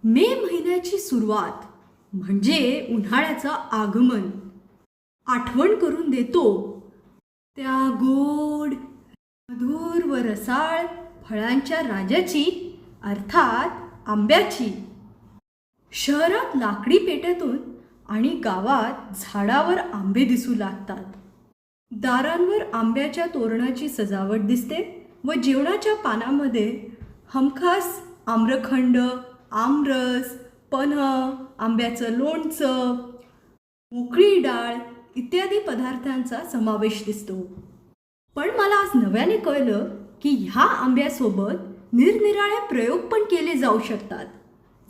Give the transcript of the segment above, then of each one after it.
मे महिन्याची सुरुवात म्हणजे उन्हाळ्याचं आगमन आठवण करून देतो त्या गोड मधुर व रसाळ फळांच्या राजाची, अर्थात आंब्याची. शहरात लाकडी पेट्यातून आणि गावात झाडावर आंबे दिसू लागतात. दारांवर आंब्याच्या तोरणाची सजावट दिसते व जेवणाच्या पानामध्ये हमखास आम्रखंड, आमरस, पन्ह, आंब्याचं लोणचं, मोकळी डाळ इत्यादी पदार्थांचा समावेश दिसतो. पण मला आज नव्याने कळलं की ह्या आंब्यासोबत निरनिराळे प्रयोग पण केले जाऊ शकतात.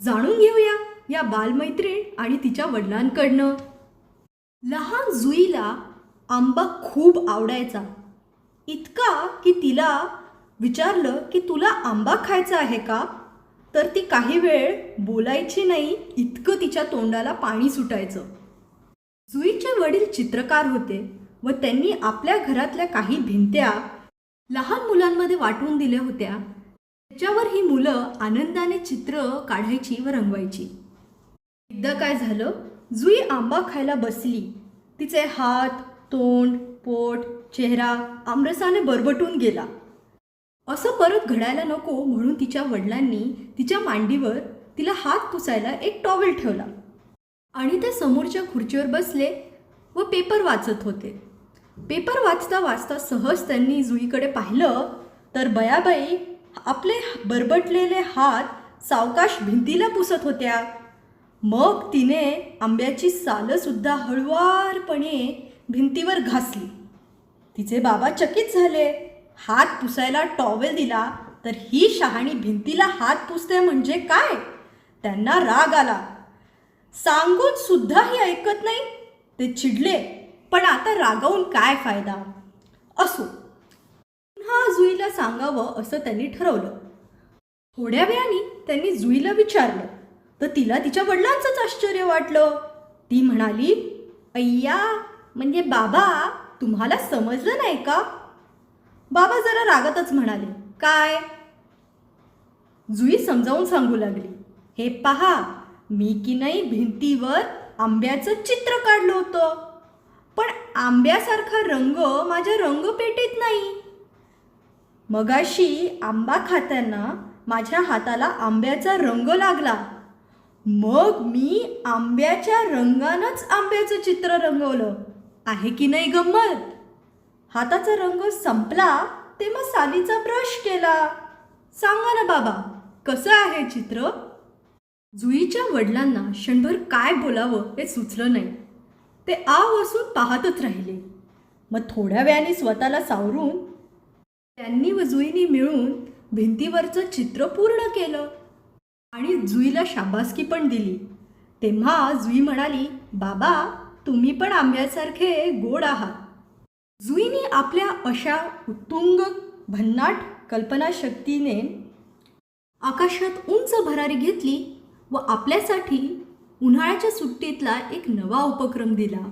जाणून घेऊया या बालमैत्रीण आणि तिच्या वडिलांकडनं. लहान जुईला आंबा खूप आवडायचा, इतका की तिला विचारलं की तुला आंबा खायचा आहे का, तर ती काही वेळ बोलायची नाही, इतकं तिच्या तोंडाला पाणी सुटायचं. जुईचे वडील चित्रकार होते व त्यांनी आपल्या घरातल्या काही भिंत्या लहान मुलांमध्ये वाटून दिल्या होत्या. त्याच्यावर ही मुलं आनंदाने चित्र काढायची व रंगवायची. एकदा काय झालं, जुई आंबा खायला बसली. तिचे हात, तोंड, पोट, चेहरा आमरसाने बरबटून गेला. असं परत घडायला नको म्हणून तिच्या वडिलांनी तिच्या मांडीवर तिला हात पुसायला एक टॉवेल ठेवला आणि ते समोरच्या खुर्चीवर बसले व पेपर वाचत होते. पेपर वाचता वाचता सहज त्यांनी जुईकडे पाहिलं तर बयाबाई आपले बरबटलेले हात सावकाश भिंतीला पुसत होत्या. मग तिने आंब्याची सालंसुद्धा हळुवारपणे भिंतीवर घासली. तिचे बाबा चकित झाले. हात पुसायला टॉवेल दिला तर ही शहाणी भिंतीला हात पुसते म्हणजे काय? त्यांना राग आला. सांगून सुद्धा ही ऐकत नाही. ते चिडले, पण आता रागावून काय फायदा? असो, पुन्हा जुईला सांगावं असं त्यांनी ठरवलं. थोड्या वेळाने त्यांनी जुईला विचारलं तर तिला तिच्या वडिलांचंच आश्चर्य वाटलं. ती म्हणाली, अय्या, म्हणजे बाबा, तुम्हाला समजलं नाही का? बाबा जरा रागातच म्हणाले, काय? जुई समजावून सांगू लागली, हे पहा, मी की नाही भिंतीवर आंब्याचं चित्र काढलं होतं, पण आंब्यासारखा रंग माझ्या रंगपेटीत नाही. मगाशी आंबा खाताना माझ्या हाताला आंब्याचा रंग लागला, मग मी आंब्याच्या रंगानंच आंब्याचं चित्र रंगवलं. आहे की नाही गंमत? हाताचा रंग संपला ते मग सालीचा ब्रश केला. सांगा ना बाबा, कसं आहे चित्र? जुईच्या वडिलांना क्षणभर काय बोलावं हे सुचलं नाही. ते आवासून पाहतच राहिले. मग थोड्या वेळाने स्वतःला सावरून त्यांनी व जुईनी मिळून भिंतीवरचं चित्र पूर्ण केलं आणि जुईला शाबासकी पण दिली. तेव्हा जुई म्हणाली, बाबा, तुम्ही पण आंब्यासारखे गोड आहात. जुईने आपल्या अशा उत्तुंग भन्नाट कल्पनाशक्तीने आकाशात उंच भरारी घेतली व आपल्यासाठी उन्हाळ्याच्या सुट्टीतला एक नवा उपक्रम दिला.